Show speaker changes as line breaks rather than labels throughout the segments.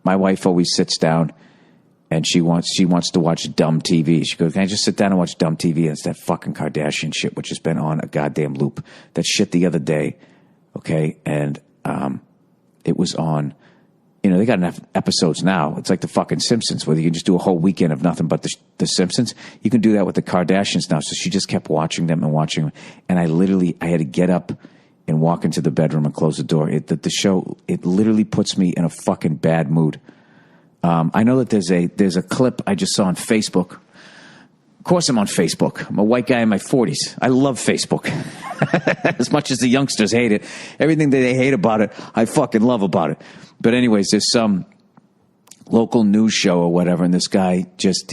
my wife always sits down and she wants to watch dumb TV. She goes, can I just sit down and watch dumb TV? And it's that fucking Kardashian shit, which has been on a goddamn loop. That shit the other day, okay? And it was on, they got enough episodes now. It's like the fucking Simpsons, where you can just do a whole weekend of nothing but the Simpsons. You can do that with the Kardashians now. So she just kept watching them and watching them. And I had to get up and walk into the bedroom and close the door. The show, it literally puts me in a fucking bad mood. I know that there's a clip I just saw on Facebook. Of course I'm on Facebook. I'm a white guy in my 40s. I love Facebook. As much as the youngsters hate it. Everything that they hate about it, I fucking love about it. But anyways, there's some local news show or whatever, and this guy just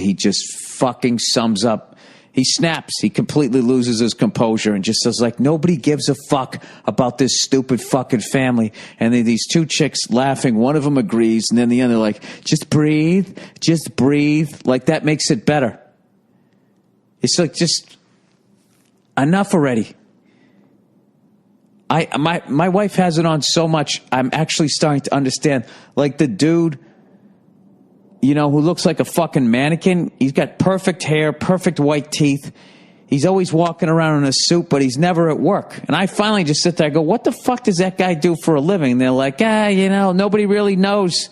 fucking sums up. He snaps. He completely loses his composure and just says, like, nobody gives a fuck about this stupid fucking family. And then these two chicks laughing. One of them agrees, and then the other like, just breathe. Like, that makes it better. It's like, just enough already. My wife has it on so much, I'm actually starting to understand. Like the dude, who looks like a fucking mannequin. He's got perfect hair, perfect white teeth. He's always walking around in a suit, but he's never at work. And I finally just sit there and go, what the fuck does that guy do for a living? And they're like, nobody really knows.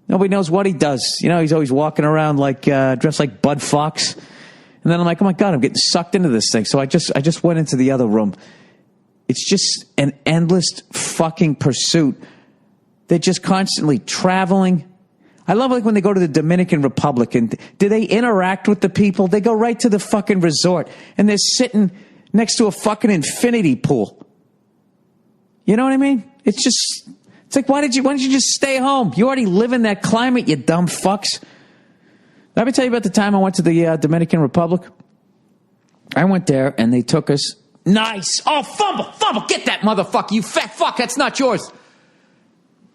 Nobody knows what he does. He's always walking around like dressed like Bud Fox. And then I'm like, oh my God, I'm getting sucked into this thing. So I just went into the other room. It's just an endless fucking pursuit. They're just constantly traveling. I love like when they go to the Dominican Republic and do they interact with the people? They go right to the fucking resort and they're sitting next to a fucking infinity pool. You know what I mean? It's like, why didn't you just stay home? You already live in that climate, you dumb fucks. Let me tell you about the time I went to the Dominican Republic. I went there and they took us. Nice. Oh, fumble. Get that motherfucker, you fat fuck. That's not yours.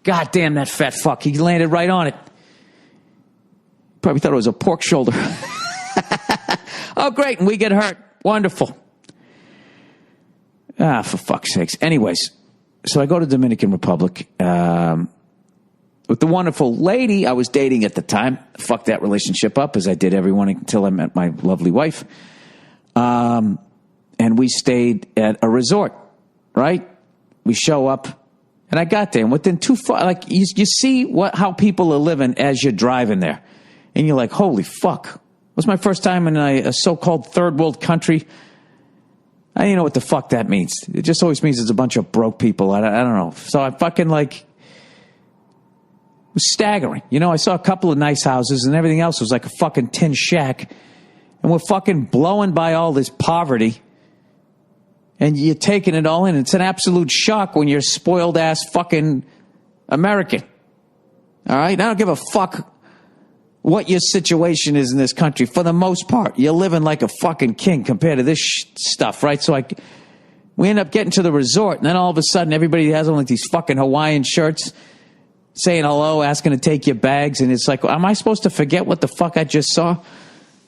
God damn that fat fuck. He landed right on it. Probably thought it was a pork shoulder. Oh, great. And we get hurt. Wonderful. For fuck's sakes. Anyways, so I go to Dominican Republic with the wonderful lady I was dating at the time. Fucked that relationship up, as I did everyone until I met my lovely wife. And we stayed at a resort, right? We show up. And I got there, and within you see how people are living as you're driving there. And you're like, holy fuck. It was my first time in a so-called third world country. I don't know what the fuck that means. It just always means it's a bunch of broke people. I don't know. So I fucking it was staggering. I saw a couple of nice houses, and everything else was like a fucking tin shack. And we're fucking blowing by all this poverty. And you're taking it all in. It's an absolute shock when you're a spoiled ass fucking American. All right? I don't give a fuck what your situation is in this country. For the most part, you're living like a fucking king compared to this stuff, right? So we end up getting to the resort, and then all of a sudden everybody has on like these fucking Hawaiian shirts saying hello, asking to take your bags. And it's like, am I supposed to forget what the fuck I just saw?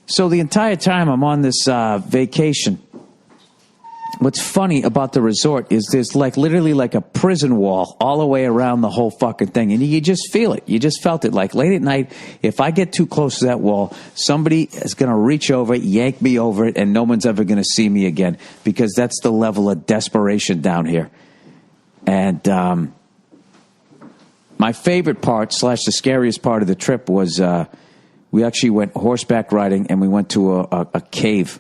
So the entire time I'm on this vacation, what's funny about the resort is there's literally like a prison wall all the way around the whole fucking thing. And you just feel it. You just felt it. Like late at night, if I get too close to that wall, somebody is going to reach over it, yank me over it, and no one's ever going to see me again, because that's the level of desperation down here. And my favorite part / the scariest part of the trip was we actually went horseback riding, and we went to a cave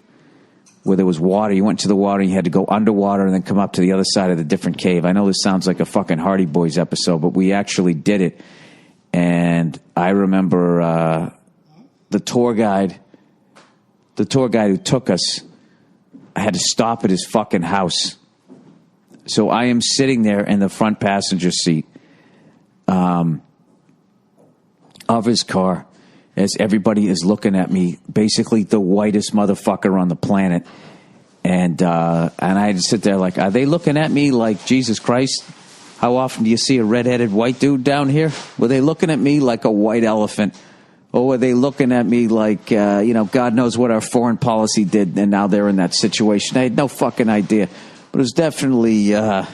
where there was water. You went to the water, and you had to go underwater and then come up to the other side of the different cave. I know this sounds like a fucking Hardy Boys episode, but we actually did it. And I remember the tour guide who took us, I had to stop at his fucking house. So I am sitting there in the front passenger seat of his car, as everybody is looking at me, basically the whitest motherfucker on the planet. And I had to sit there like, are they looking at me like, Jesus Christ, how often do you see a redheaded white dude down here? Were they looking at me like a white elephant? Or were they looking at me like, God knows what our foreign policy did, and now they're in that situation? I had no fucking idea. But it was definitely, I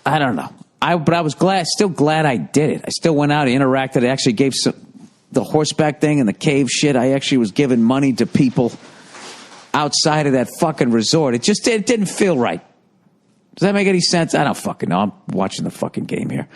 don't know. But I was still glad I did it. I still went out and interacted. I actually gave the horseback thing and the cave shit. I actually was giving money to people outside of that fucking resort. It didn't feel right. Does that make any sense? I don't fucking know. I'm watching the fucking game here.